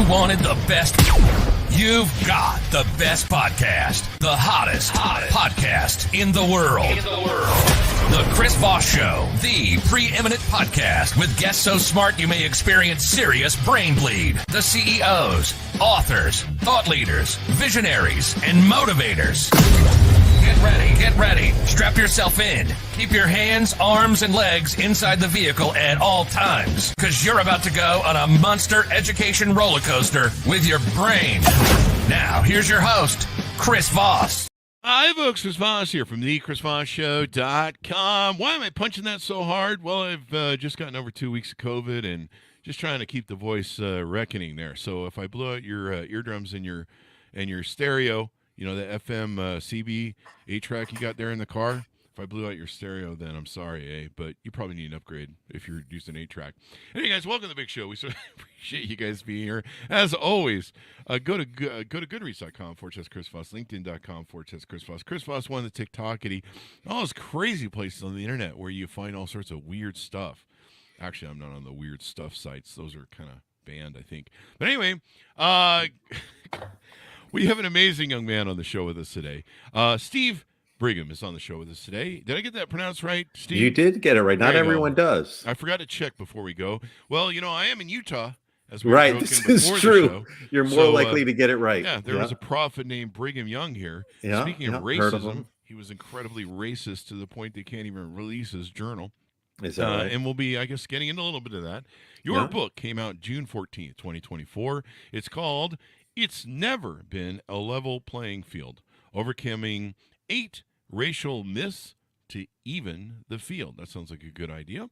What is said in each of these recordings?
You wanted the best. You've got the best podcast, the hottest podcast in the world. The Chris Voss Show, the preeminent podcast with guests so smart you may experience serious brain bleed. The CEOs, authors, thought leaders, visionaries, and motivators. Get ready. Strap yourself in. Keep your hands, arms, and legs inside the vehicle at all times, because you're about to go on a monster education roller coaster with your brain. Now, here's your host, Chris Voss. Hi, folks. Chris Voss here from thechrisvossshow.com. Why am I punching that so hard? Well, I've just gotten over 2 weeks of COVID and just trying to keep the voice reckoning there. So if I blow out your eardrums and your stereo, you know, the FM CB 8-track you got there in the car, if I blew out your stereo, then I'm sorry, but you probably need an upgrade if you're using 8-track. Anyway, guys, welcome to the big show. We so appreciate you guys being here. As always, go to goodreads.com/Chris Voss, LinkedIn.com/Chris Voss. Chris Voss, one of the TikTokity, all those crazy places on the internet where you find all sorts of weird stuff. Actually, I'm not on the weird stuff sites. Those are kind of banned, I think. But anyway, we have an amazing young man on the show with us today. Steve Brigham is on the show with us today. Did I get that pronounced right, Steve? You did get it right. Not everyone does. I forgot to check before we go. Well, you know, I am in Utah. As right, this is true. You're more likely to get it right. Yeah, there was a prophet named Brigham Young here. Yeah, Speaking of racism, he was incredibly racist to the point they can't even release his journal. Is that right? And we'll be, I guess, getting into a little bit of that. Your book came out June 14th, 2024. It's called It's Never Been a Level Playing Field, Overcoming 8 Racial Myths to Even the Field. That sounds like a good idea.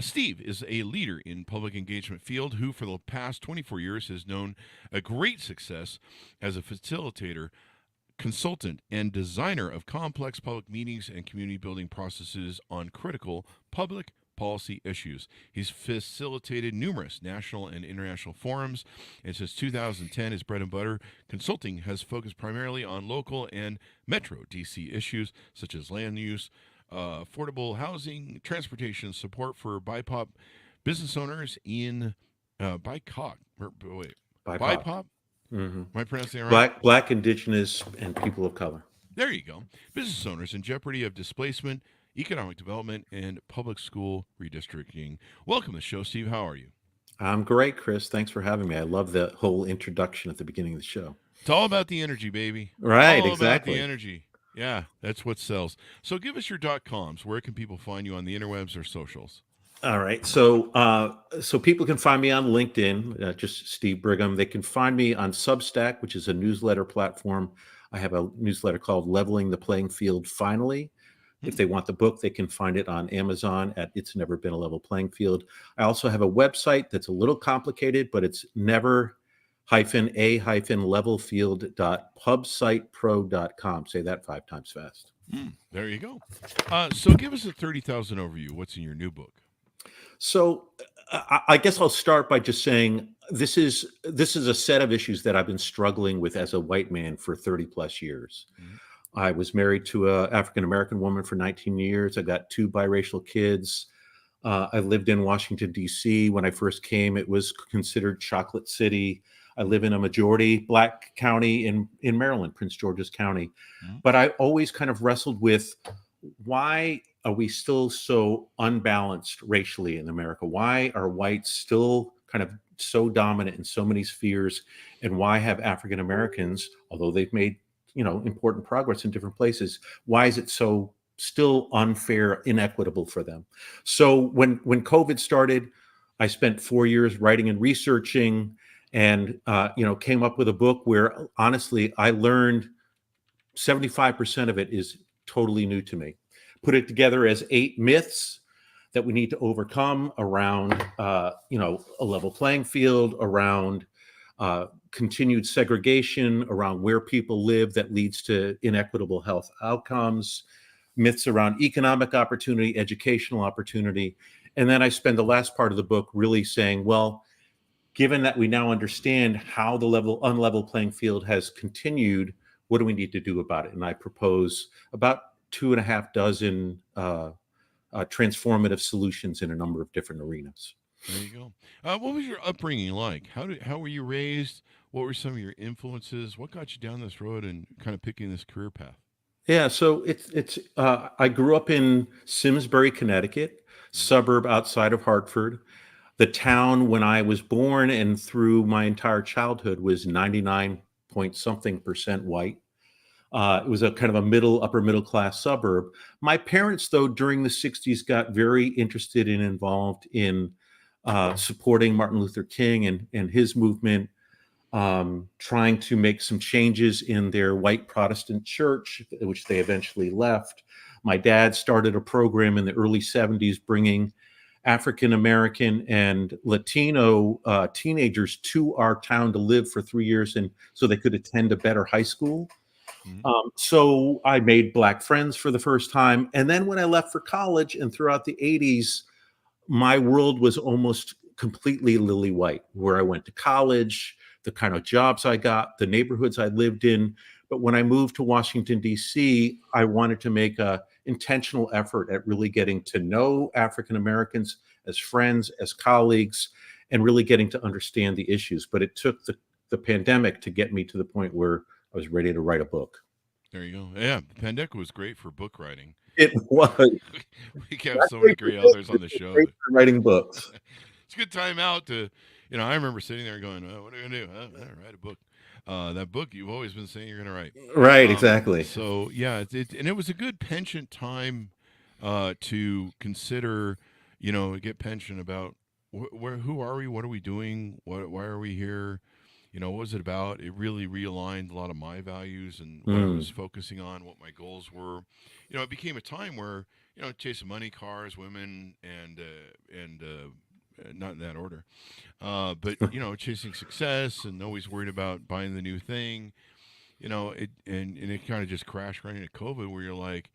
Steve is a leader in public engagement field who for the past 24 years has known a great success as a facilitator, consultant, and designer of complex public meetings and community building processes on critical public policy issues. He's facilitated numerous national and international forums, and since 2010, his bread and butter consulting has focused primarily on local and metro DC issues such as land use, affordable housing, transportation, support for BIPOC business owners in BIPOC. Mm-hmm. Am I pronouncing it right? Black, Indigenous, and people of color. There you go. Business owners in jeopardy of displacement, economic development, and public school redistricting. Welcome to the show, Steve. How are you? I'm great, Chris. Thanks for having me. I love the whole introduction at the beginning of the show. It's all about the energy, baby. Right, all exactly. About the energy. Yeah, that's what sells. So give us your .coms. Where can people find you on the interwebs or socials? All right. So people can find me on LinkedIn, just Steve Brigham. They can find me on Substack, which is a newsletter platform. I have a newsletter called Leveling the Playing Field Finally. If they want the book, they can find it on Amazon at It's Never Been a Level Playing Field. I also have a website that's a little complicated, but it's never-a-levelfield.pubsitepro.com. Say that 5 times fast. There you go. So give us a 30,000 overview. What's in your new book? So I guess I'll start by just saying this is a set of issues that I've been struggling with as a white man for 30 plus years. Mm-hmm. I was married to an African-American woman for 19 years. I got 2 biracial kids. I lived in Washington, D.C. When I first came, it was considered Chocolate City. I live in a majority Black county in Maryland, Prince George's County. Mm-hmm. But I always kind of wrestled with, why are we still so unbalanced racially in America? Why are whites still kind of so dominant in so many spheres? And why have African Americans, although they've made important progress in different places, why is it so still unfair, inequitable for them? So when COVID started, I spent 4 years writing and researching, and came up with a book where honestly I learned 75% of it is totally new to me. Put it together as 8 myths that we need to overcome around a level playing field, around continued segregation, around where people live that leads to inequitable health outcomes, myths around economic opportunity, educational opportunity. And then I spend the last part of the book really saying, well, given that we now understand how the unlevel playing field has continued, what do we need to do about it? And I propose about 2.5 dozen transformative solutions in a number of different arenas. There you go. What was your upbringing like? How were you raised? What were some of your influences? What got you down this road and kind of picking this career path? Yeah, so it's I grew up in Simsbury, Connecticut, Mhm. suburb outside of Hartford. The town when I was born and through my entire childhood was 99 point something percent white. It was a kind of a upper middle class suburb. My parents, though, during the 60s got very interested and involved in supporting Martin Luther King and his movement, trying to make some changes in their white Protestant church, which they eventually left. My dad started a program in the early 70s bringing African American and Latino teenagers to our town to live for 3 years, and so they could attend a better high school. Mhm. So I made black friends for the first time. And then when I left for college and throughout the 80s, my world was almost completely lily white, where I went to college, the kind of jobs I got, the neighborhoods I lived in. But when I moved to Washington, D.C., I wanted to make a intentional effort at really getting to know African Americans as friends, as colleagues, and really getting to understand the issues. But it took the pandemic to get me to the point where I was ready to write a book. There you go. Yeah, Pandeka was great for book writing. It was We have not so many great for great books, authors on it the was show. great for writing books. It's a good time out to, I remember sitting there going, "What are you gonna do? Write a book." That book you've always been saying you're gonna write. Right, exactly. So yeah, and it was a good pension time to consider, get pension about who are we, what are we doing, why are we here, what was it about? It really realigned a lot of my values and what I was Mm. focusing on, what my goals were. It became a time where chasing money, cars, women, and not in that order, but chasing success and always worried about buying the new thing. And it kind of just crashed right into COVID, where you're like,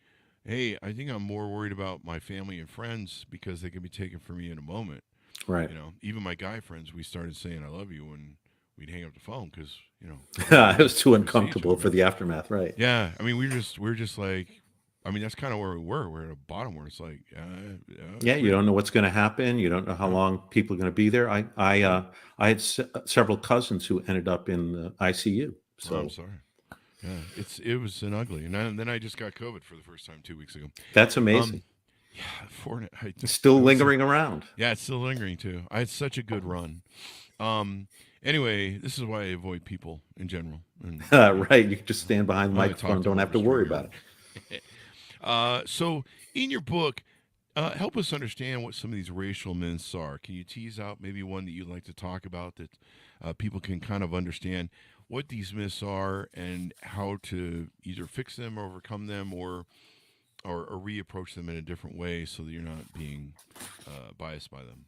hey, I think I'm more worried about my family and friends because they can be taken from me in a moment. Right. Even my guy friends, we started saying I love you when we'd hang up the phone because It was too we see each uncomfortable other. for the aftermath, right? Yeah, I mean, we're just like, I mean, that's kind of where we were. We're at a bottom where it's like, Yeah, you we're don't know what's going to happen. You don't know how yeah, long people are going to be there. yeah. I had several cousins who ended up in the ICU. Oh, I'm So sorry. Yeah, it was an ugly, and then I just got COVID for the first time 2 weeks ago. that's Um, amazing. yeah, for I It's just still I was lingering around. yeah, it's still lingering too. I had such a good run. Um, anyway, this is why I avoid people in general, and Right. You can just stand behind the I only microphone. talk to Don't them have over to worry Stringer. about it. So in your book, help us understand what some of these racial myths are. Can you tease out maybe one that you'd like to talk about that people can kind of understand what these myths are and how to either fix them or overcome them or reapproach them in a different way so that you're not being biased by them?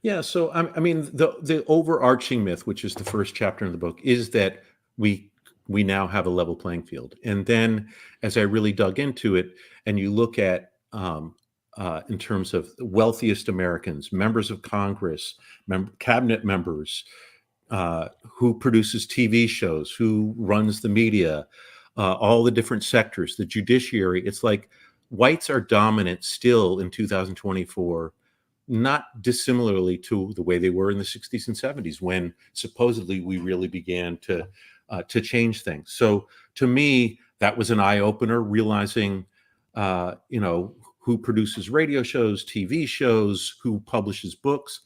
Yeah, so I mean, the overarching myth, which is the first chapter in the book, is that we we now have a level playing field. And then, as I really dug into it, and you look at in terms of the wealthiest Americans, members of Congress, cabinet members, who produces TV shows, who runs the media, all the different sectors, the judiciary. It's like whites are dominant still in 2024, not dissimilarly to the way they were in the 60s and 70s when supposedly we really began to change things. So to me, that was an eye opener, realizing, who produces radio shows, TV shows, who publishes books,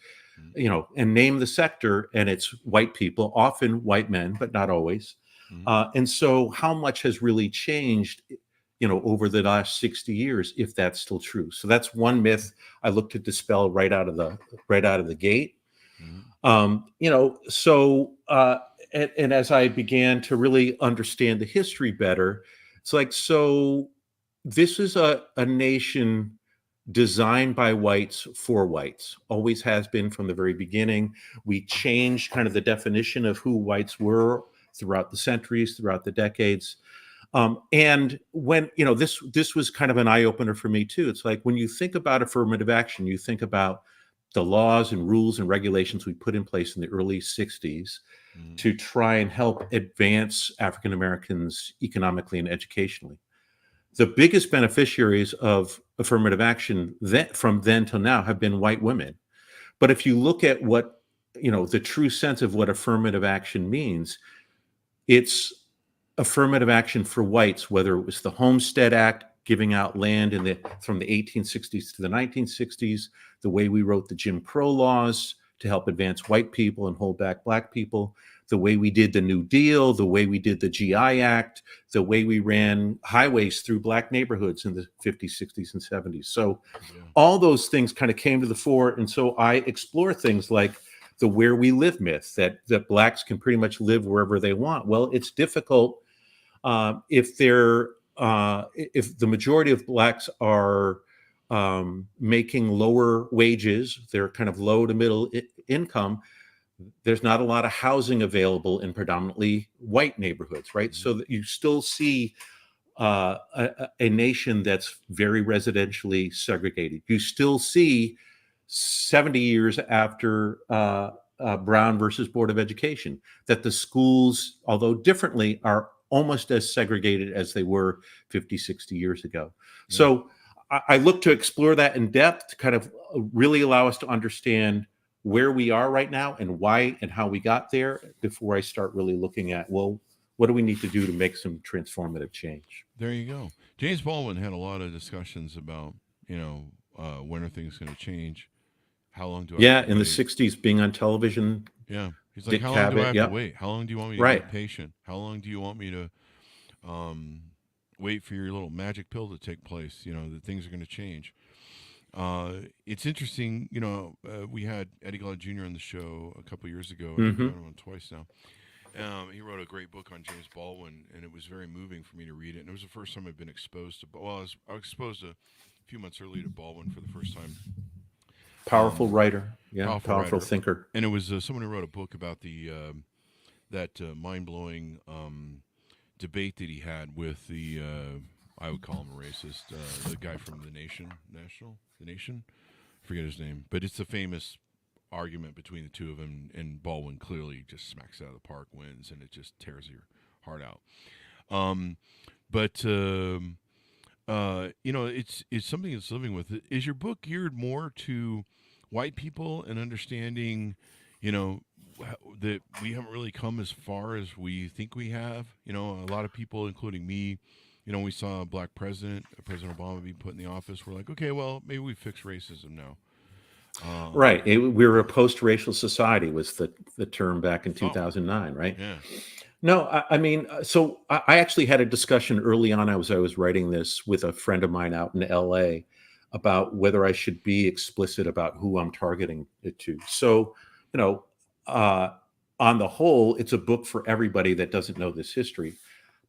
Mm-hmm. And name the sector, and it's white people, often white men, but not always. Mm-hmm. And so, how much has really changed, over the last 60 years, if that's still true? So that's one myth I look to dispel right out of the gate. Mm-hmm. And as I began to really understand the history better, it's like, so this is a nation designed by whites for whites, always has been from the very beginning. We changed kind of the definition of who whites were throughout the centuries, throughout the decades. And when, this was kind of an eye opener for me too. It's like when you think about affirmative action, you think about the laws and rules and regulations we put in place in the early 60s Mm-hmm. to try and help advance African Americans economically and educationally. The biggest beneficiaries of affirmative action from then till now have been white women. But if you look at what, the true sense of what affirmative action means, it's affirmative action for whites, whether it was the Homestead Act, giving out land from the 1860s to the 1960s, the way we wrote the Jim Crow laws to help advance white people and hold back black people, the way we did the New Deal, the way we did the GI Act, the way we ran highways through black neighborhoods in the 50s, 60s, and 70s. So all those things kind of came to the fore. And so I explore things like the where we live myth, that blacks can pretty much live wherever they want. Well, it's difficult if the majority of blacks are making lower wages, they're kind of low to middle income. There's not a lot of housing available in predominantly white neighborhoods, right? So that you still see a nation that's very residentially segregated. You still see 70 years after Brown versus Board of Education, that the schools, although differently, are almost as segregated as they were 50, 60 years ago. Yeah. So I look to explore that in depth to kind of really allow us to understand where we are right now and why and how we got there before I start really looking at, well, what do we need to do to make some transformative change? There you go. James Baldwin had a lot of discussions about, when are things going to change? How long do I have to in wait? The 60s, being on television. Yeah. He's like, how long do I have to wait? How long do you want me to be patient? How long do you want me to wait for your little magic pill to take place? That things are going to change. It's interesting. We had Eddie Glaude Jr. on the show a couple years ago. I've had him on twice now. He wrote a great book on James Baldwin, and it was very moving for me to read it. And it was the first time I'd been exposed to. Well, I was exposed a few months earlier to Baldwin for the first time. Powerful writer, powerful writer. Thinker. And it was someone who wrote a book about the that mind-blowing debate that he had with the I would call him a racist, the guy from The Nation, forget his name, but it's the famous argument between the two of them, and Baldwin clearly just smacks it out of the park, wins, and it just tears your heart out. It's something that's living with it. Is your book geared more to white people and understanding, that we haven't really come as far as we think we have? A lot of people, including me, we saw a black President Obama be put in the office. We're like, okay, well, maybe we fix racism now. Right. We're a post-racial society was the term back in 2009, right? Yeah. No, I mean, so I actually had a discussion early on as I was writing this with a friend of mine out in LA about whether I should be explicit about who I'm targeting it to. So, on the whole, it's a book for everybody that doesn't know this history,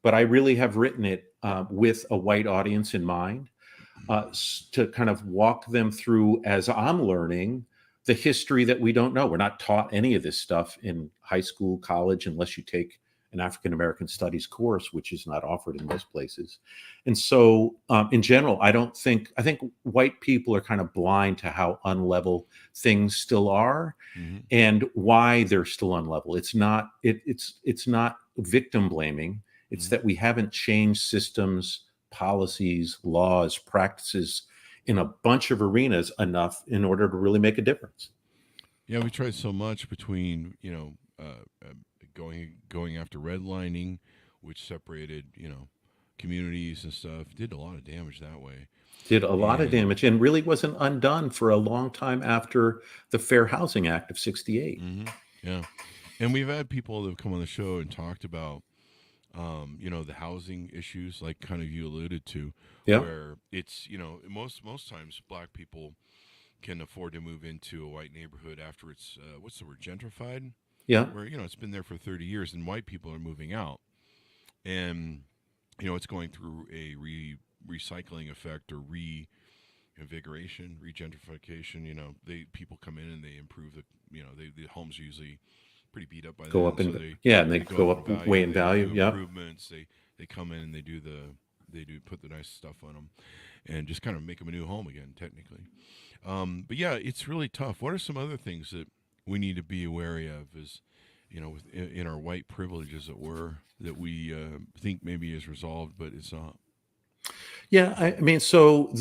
but I really have written it with a white audience in mind, to kind of walk them through, as I'm learning, the history that we don't know. We're not taught any of this stuff in high school, college, unless you take an African American studies course, which is not offered in most places. And so in general, I think white people are kind of blind to how unlevel things still are, and why they're still unlevel. It's not victim blaming. It's that we haven't changed systems, policies, laws, practices in a bunch of arenas enough in order to really make a difference. Yeah, we tried so much between, going after redlining, which separated, communities and stuff. Did a lot of damage that way. Did a lot of damage, and really wasn't undone for a long time after the Fair Housing Act of 68. Yeah. And we've had people that have come on the show and talked about, the housing issues, like kind of you alluded to, where it's, most times black people can afford to move into a white neighborhood after it's, what's the word, gentrified? Yeah. Where, it's been there for 30 years and white people are moving out. And, it's going through a recycling effect or reinvigoration, regentrification. People come in and they improve the homes are usually pretty beat up by go then, up in so they go up way in value. Yeah, improvements. They come in and they do put the nice stuff on them, and just kind of make them a new home again, technically. But yeah, it's really tough. What are some other things that we need to be aware of? Is in our white privilege, as it were, that we think maybe is resolved, but it's not. Yeah, I mean, so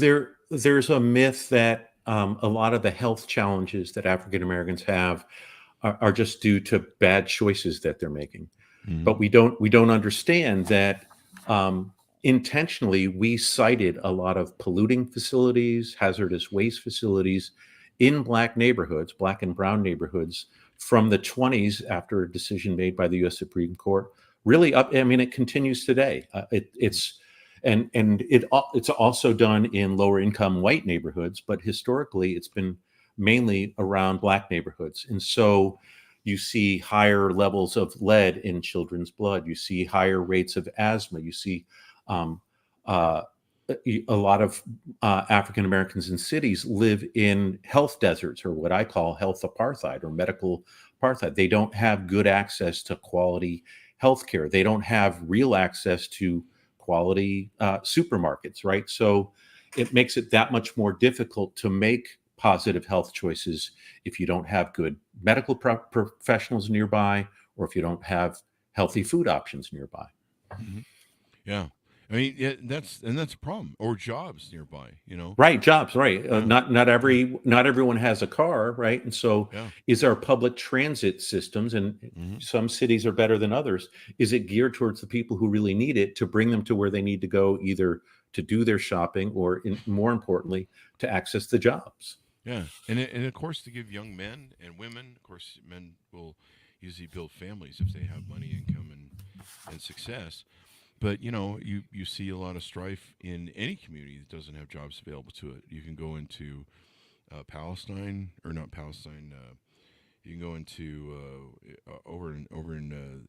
there's a myth that a lot of the health challenges that African Americans have are just due to bad choices that they're making. But we don't understand that intentionally we cited a lot of polluting facilities, hazardous waste facilities in Black neighborhoods, Black and brown neighborhoods, from the 20s after a decision made by the U.S. Supreme Court. Really up. I mean, it continues today. It's also done in lower income white neighborhoods, but historically it's been mainly around Black neighborhoods. And so you see higher levels of lead in children's blood. You see higher rates of asthma. You see a lot of African Americans in cities live in health deserts, or what I call health apartheid or medical apartheid. They don't have good access to quality health care. They don't have real access to quality supermarkets, right? So it makes it that much more difficult to make positive health choices if you don't have good medical professionals nearby, or if you don't have healthy food options nearby. Mm-hmm. Yeah. I mean, that's a problem. Or jobs nearby, Right, jobs, right. Yeah. Not everyone has a car, right? And so is our public transit systems, and some cities are better than others, is it geared towards the people who really need it to bring them to where they need to go, either to do their shopping or, more importantly, to access the jobs? Yeah. And of course, to give young men and women, of course, men will usually build families if they have money, income, and success. But you see a lot of strife in any community that doesn't have jobs available to it. You can go into Palestine, or not Palestine. You can go into over in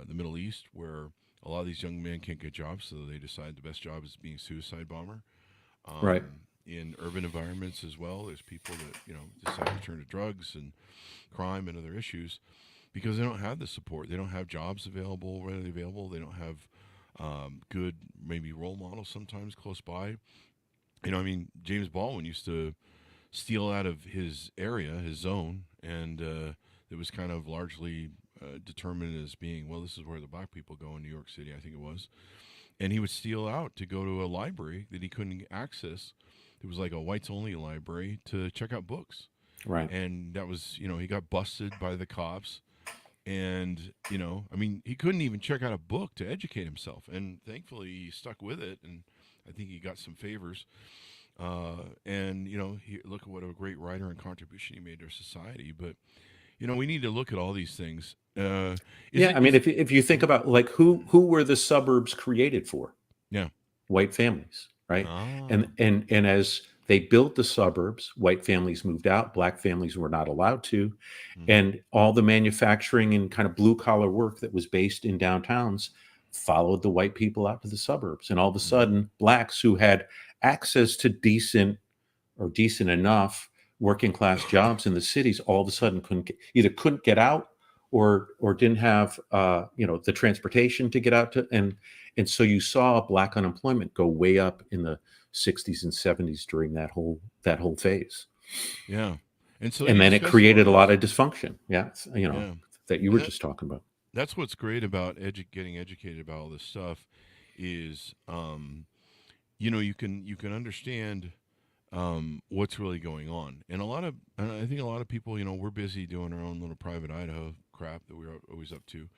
the Middle East, where a lot of these young men can't get jobs, so they decide the best job is being a suicide bomber. Right. In urban environments as well, there's people that decide to turn to drugs and crime and other issues because they don't have the support. They don't have jobs readily available. They don't have good maybe role models sometimes close by. James Baldwin used to steal out of his area, his zone, and it was kind of largely determined as being, well, this is where the Black people go in New York City, I think it was. And he would steal out to go to a library that he couldn't access. It was like a whites-only library to check out books. Right. And that was, he got busted by the cops. And, he couldn't even check out a book to educate himself. And thankfully, he stuck with it. And I think he got some favors. Look at what a great writer and contribution he made to our society. But, we need to look at all these things. If you think about, like, who were the suburbs created for? Yeah. White families, right? Ah. And as they built the suburbs, white families moved out, Black families were not allowed to. Mm-hmm. And all the manufacturing and kind of blue collar work that was based in downtowns followed the white people out to the suburbs. And all of a sudden, Blacks who had access to decent enough working class jobs in the cities, all of a sudden couldn't get out or didn't have the transportation to get out to, and so you saw Black unemployment go way up in the 60s and 70s during that whole phase. Yeah. And then it created a lot of dysfunction. That you were just talking about. That's what's great about getting educated about all this stuff is, you can understand what's really going on. And I think a lot of people, we're busy doing our own little private Idaho crap that we're always up to.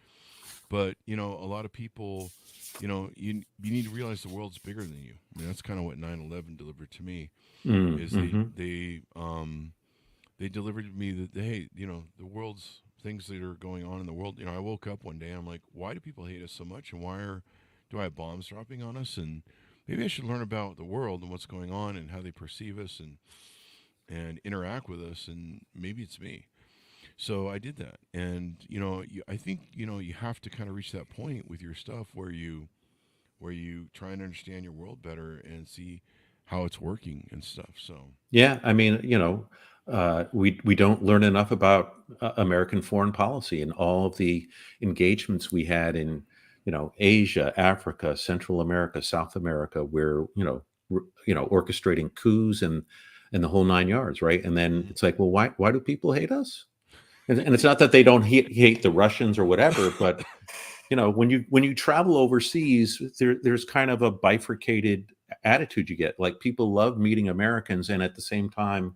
But, a lot of people, you need to realize the world's bigger than you. I mean, that's kind of what 9/11 delivered to me. Is they delivered to me that, hey, the world's things that are going on in the world. I woke up one day and I'm like, why do people hate us so much? And do I have bombs dropping on us? And maybe I should learn about the world and what's going on and how they perceive us and interact with us. And maybe it's me. So I did that. And, I think, you have to kind of reach that point with your stuff where you try and understand your world better and see how it's working and stuff. So, yeah, we don't learn enough about American foreign policy and all of the engagements we had in, Asia, Africa, Central America, South America, where, orchestrating coups and the whole nine yards. Right. And then it's like, well, why do people hate us? And it's not that they don't hate the Russians or whatever, but when you travel overseas, there's kind of a bifurcated attitude you get. Like, people love meeting Americans, and at the same time,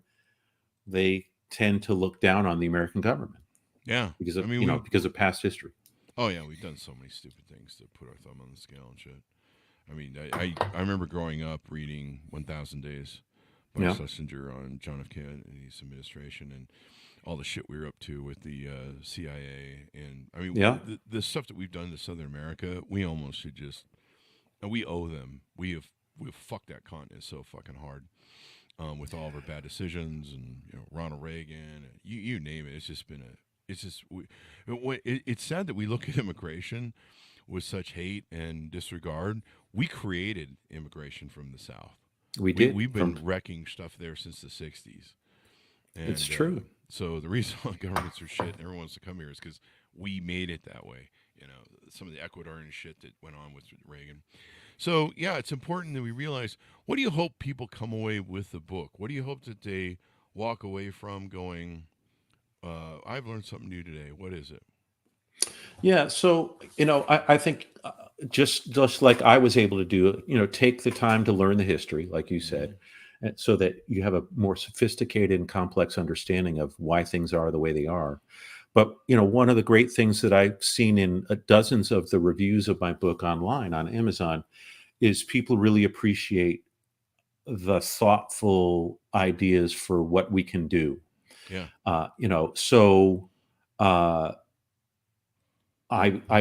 they tend to look down on the American government Yeah. because I of mean, because of past history. oh yeah, we've done so many stupid things to put our thumb on the scale and shit. I mean, I remember growing up reading 1,000 Days by Yeah. Schlesinger on John F. Kennedy's administration and all the shit we were up to with the CIA. And I mean, Yeah. the stuff that we've done to Southern America, we almost should just, and we owe them. We've fucked that continent so fucking hard with all of our bad decisions and Ronald Reagan, you name it. It's just been it's sad that we look at immigration with such hate and disregard. We created immigration from the South. We did. We've been wrecking stuff there since the 60s. And, It's true. So the reason why governments are shit and everyone wants to come here is because we made it that way. Some of the Ecuadorian shit that went on with Reagan. So, yeah, it's important that we realize, what do you hope people come away with the book? What do you hope that they walk away from going, I've learned something new today. What is it? Yeah. So, I think just like I was able to do, take the time to learn the history, like you said, and so that you have a more sophisticated and complex understanding of why things are the way they are. But, one of the great things that I've seen in dozens of the reviews of my book online on Amazon is people really appreciate the thoughtful ideas for what we can do. Yeah. So I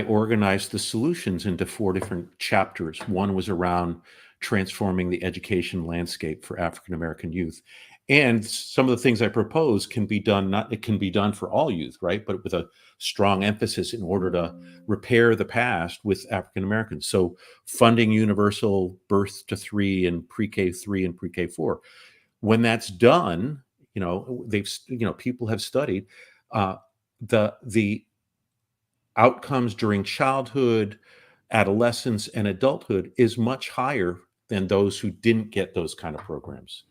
organized the solutions into 4 different chapters. One was around transforming the education landscape for African American youth. And some of the things I propose can be done, it can be done for all youth, right? But with a strong emphasis in order to repair the past with African Americans. So funding universal birth to 3 and pre-K 3 and pre-K 4. When that's done, people have studied the outcomes during childhood, adolescence, and adulthood is much higher than those who didn't get those kind of programs.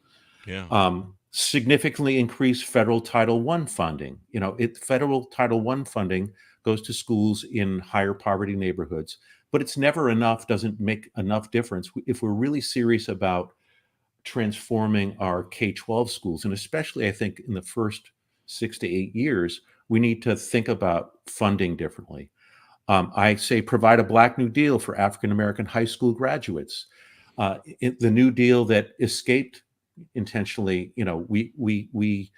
Yeah. Significantly increased federal Title I funding. Federal Title I funding goes to schools in higher poverty neighborhoods, but it's never enough, doesn't make enough difference. If we're really serious about transforming our K-12 schools, and especially I think in the first 6 to 8 years, we need to think about funding differently. I say provide a Black New Deal for African American high school graduates. The New Deal that escaped intentionally, we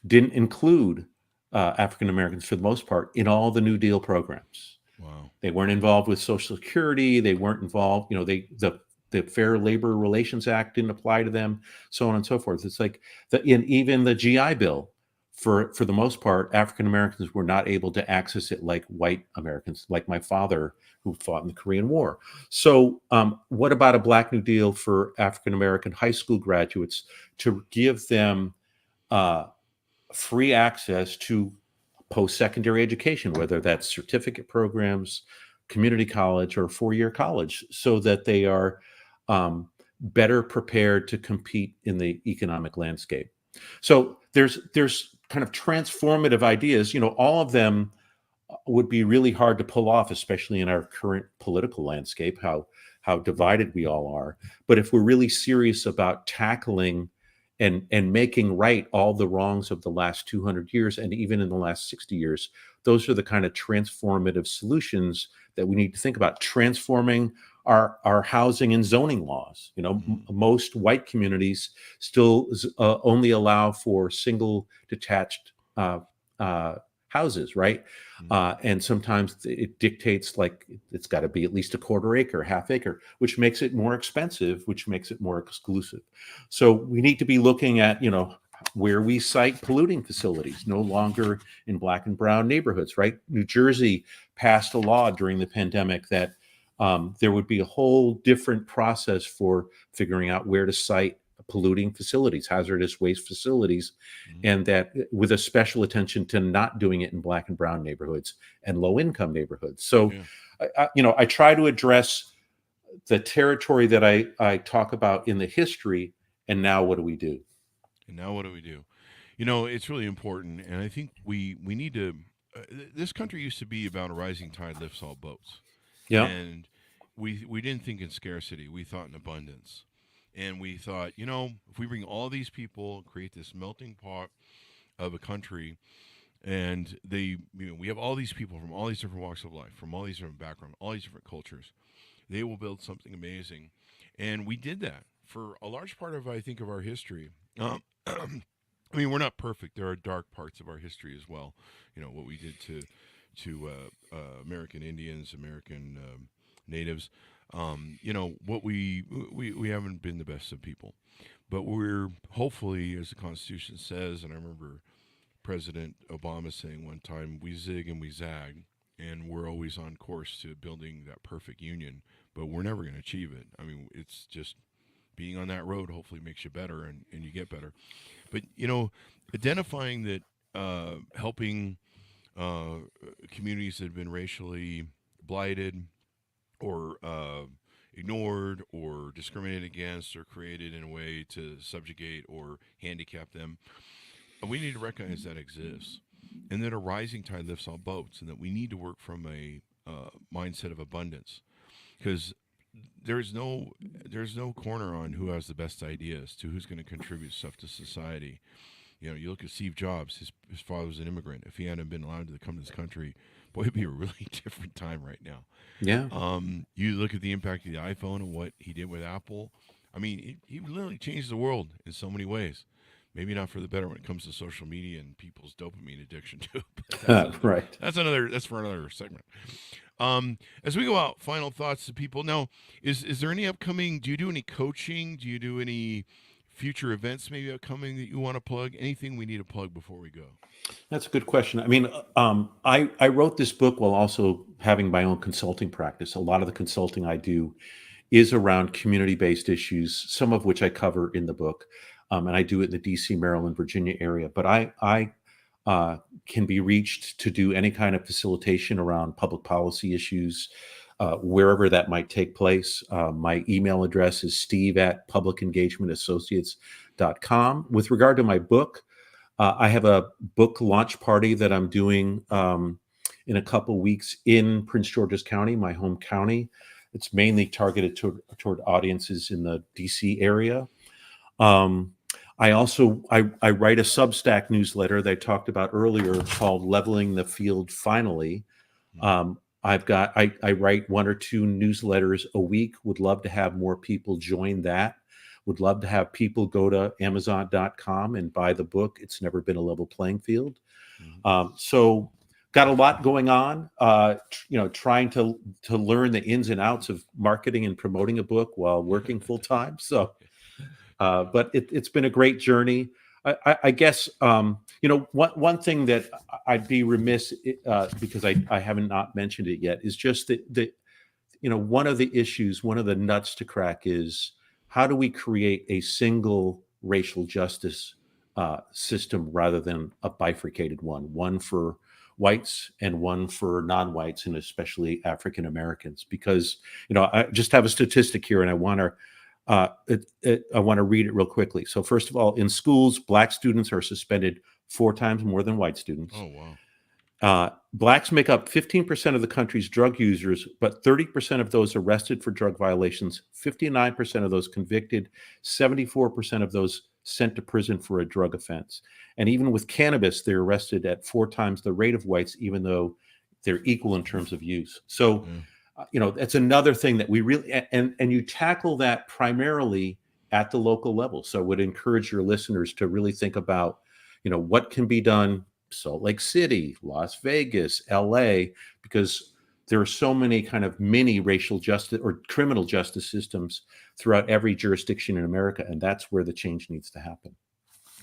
didn't include African Americans for the most part in all the New Deal programs. Wow. They weren't involved with Social Security. They weren't involved. The Fair Labor Relations Act didn't apply to them, so on and so forth. It's like even the GI Bill, for the most part, African Americans were not able to access it like white Americans, like my father, who fought in the Korean War. So what about a Black New Deal for African American high school graduates to give them free access to post-secondary education, whether that's certificate programs, community college, or 4-year college, so that they are better prepared to compete in the economic landscape. So there's kind of transformative ideas. All of them would be really hard to pull off, especially in our current political landscape, how divided we all are. But if we're really serious about tackling and making right all the wrongs of the last 200 years, and even in the last 60 years, those are the kind of transformative solutions that we need to think about. Transforming our housing and zoning laws. Most white communities still only allow for single detached houses, right? And sometimes it dictates like it's got to be at least a quarter acre, half acre, which makes it more expensive, which makes it more exclusive. So we need to be looking at, where we site polluting facilities, no longer in Black and brown neighborhoods, right? New Jersey passed a law during the pandemic that there would be a whole different process for figuring out where to site polluting facilities, hazardous waste facilities, and that with a special attention to not doing it in Black and brown neighborhoods and low income neighborhoods. So, I try to address the territory that I talk about in the history. And now what do we do? It's really important. And I think we need to, this country used to be about a rising tide lifts all boats. Yeah. And we didn't think in scarcity. We thought in abundance. And we thought, if we bring all these people, create this melting pot of a country, and we have all these people from all these different walks of life, from all these different backgrounds, all these different cultures, they will build something amazing. And we did that for a large part of, I think, of our history. I mean, we're not perfect. There are dark parts of our history as well. What we did to American Indians, American natives. What we haven't been the best of people, but we're hopefully, as the Constitution says, and I remember President Obama saying one time, we zig and we zag, and we're always on course to building that perfect union, but we're never going to achieve it. I mean, it's just being on that road hopefully makes you better and you get better. But, identifying that, helping communities that have been racially blighted or ignored or discriminated against or created in a way to subjugate or handicap them, we need to recognize that exists, and that a rising tide lifts all boats, and that we need to work from a mindset of abundance, because there's no corner on who has the best ideas to who's going to contribute stuff to society. You look at Steve Jobs. His father was an immigrant. If he hadn't been allowed to come to this country, boy, it'd be a really different time right now. Yeah. You look at the impact of the iPhone and what he did with Apple. I mean, he literally changed the world in so many ways. Maybe not for the better when it comes to social media and people's dopamine addiction too. Right. That's for another segment. As we go out, final thoughts to people. Now, is there any upcoming? Do you do any coaching? Do you do any future events maybe upcoming that you want to plug? Anything we need to plug before we go? That's a good question. I mean, I wrote this book while also having my own consulting practice. A lot of the consulting I do is around community-based issues, some of which I cover in the book. And I do it in the DC, Maryland, Virginia area. But I can be reached to do any kind of facilitation around public policy issues, wherever that might take place. My email address is steve@publicengagementassociates.com. With regard to my book, I have a book launch party that I'm doing in a couple weeks in Prince George's County, my home county. It's mainly targeted toward audiences in the DC area. I write a Substack newsletter that I talked about earlier called Leveling the Field Finally. I write 1 or 2 newsletters a week. Would love to have more people join that. Would love to have people go to Amazon.com and buy the book. It's Never Been a Level Playing Field. So got a lot going on, trying to learn the ins and outs of marketing and promoting a book while working full time. So, but it's been a great journey. I guess, one thing that I'd be remiss because I haven't not mentioned it yet is just that one of the issues, one of the nuts to crack is how do we create a single racial justice system rather than a bifurcated one for whites and one for non-whites and especially African Americans? Because I just have a statistic here and I want to read it real quickly. So first of all, in schools, Black students are suspended 4 times more than white students. Oh, wow. Blacks make up 15% of the country's drug users, but 30% of those arrested for drug violations, 59% of those convicted, 74% of those sent to prison for a drug offense. And even with cannabis, they're arrested at 4 times the rate of whites, even though they're equal in terms of use. So, that's another thing that we really, and you tackle that primarily at the local level. So I would encourage your listeners to really think about, what can be done Salt Lake City, Las Vegas, LA, because there are so many kind of mini racial justice or criminal justice systems throughout every jurisdiction in America. And that's where the change needs to happen.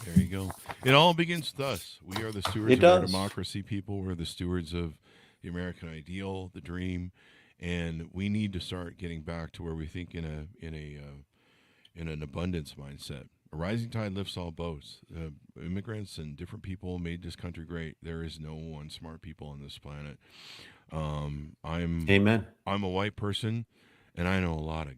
There you go. It all begins with us. We are the stewards of our democracy, people. We're the stewards of the American ideal, the dream. And we need to start getting back to where we think in an abundance mindset. A rising tide lifts all boats. Immigrants and different people made this country great. There is no one smart people on this planet. Amen. I'm a white person, and I know a lot of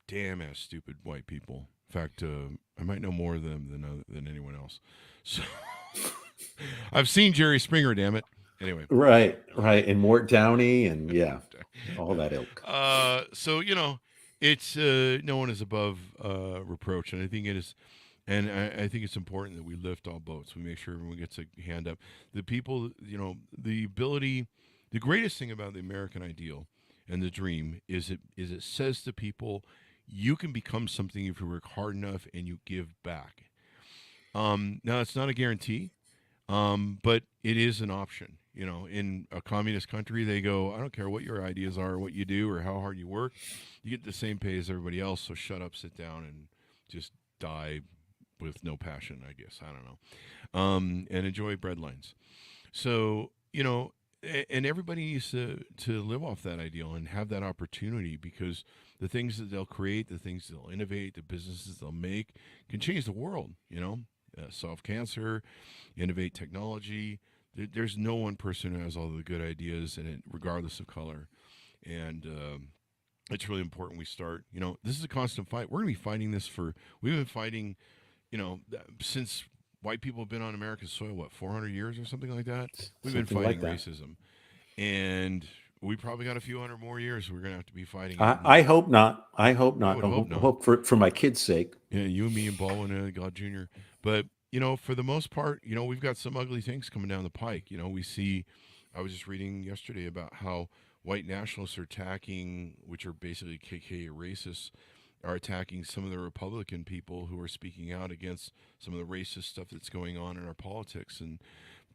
damn-ass stupid white people. In fact, I might know more of them than anyone else. So I've seen Jerry Springer, damn it. Anyway. Right. And Mort Downey, and yeah. all that ilk. So it's no one is above reproach, and I think it is. And I think it's important that we lift all boats. We make sure everyone gets a hand up. The people, the ability, the greatest thing about the American ideal and the dream is it says to people, you can become something if you work hard enough and you give back. Now, it's not a guarantee, but it is an option. In a communist country, they go, I don't care what your ideas are, what you do, or how hard you work. You get the same pay as everybody else, so shut up, sit down, and just die with no passion, I guess. I don't know. And enjoy breadlines. So, and everybody needs to live off that ideal and have that opportunity, because the things that they'll create, the things they'll innovate, the businesses they'll make can change the world, solve cancer, innovate technology. There's no one person who has all the good ideas in it, regardless of color. And it's really important we start. This is a constant fight. We're going to be fighting this we've been fighting, since white people have been on America's soil, 400 years or something like that? We've been fighting racism. And we probably got a few hundred more years we're going to have to be fighting. I hope not. I hope not. I would hope for my kids' sake. Yeah, you and me and Baldwin God Jr. But, for the most part, we've got some ugly things coming down the pike. We see, I was just reading yesterday about how white nationalists are attacking, which are basically KKK racists, are attacking some of the Republican people who are speaking out against some of the racist stuff that's going on in our politics, and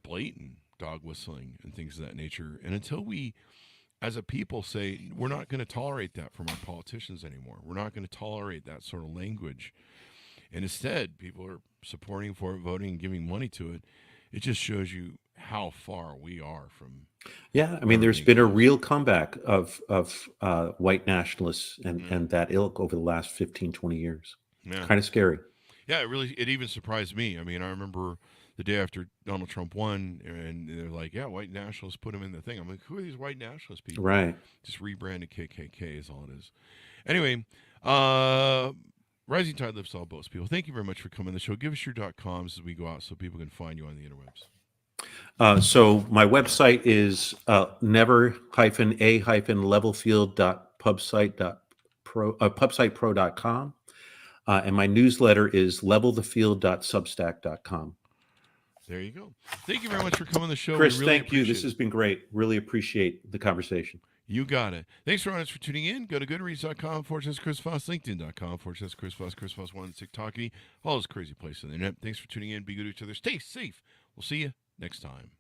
blatant dog whistling and things of that nature. And until we, as a people, say we're not going to tolerate that from our politicians anymore, we're not going to tolerate that sort of language, and instead people are supporting for it, voting, and giving money to it, it just shows you how far we are from. Yeah, I mean, there's been a real comeback of white nationalists and that ilk over the last 15, 20 years. Yeah. Kind of scary. Yeah, it even surprised me. I mean, I remember the day after Donald Trump won, and they're like, yeah, white nationalists put him in the thing. I'm like, who are these white nationalist people? Right. Just rebranded KKK is all it is. Anyway, Rising Tide Lifts All Boats, people. Thank you very much for coming on the show. Give us your .coms as we go out so people can find you on the interwebs. So my website is pubsitepro.com. And my newsletter is levelthefield.substack.com. There you go. Thank you very much for coming on the show. Chris, thank you. This has been great. Really appreciate the conversation. You got it. Thanks for tuning in. Go to goodreads.com/Chris Voss, LinkedIn.com/Chris Voss, Chris Voss 1 TikTok, all those crazy places on the internet. Thanks for tuning in. Be good to each other. Stay safe. We'll see you next time.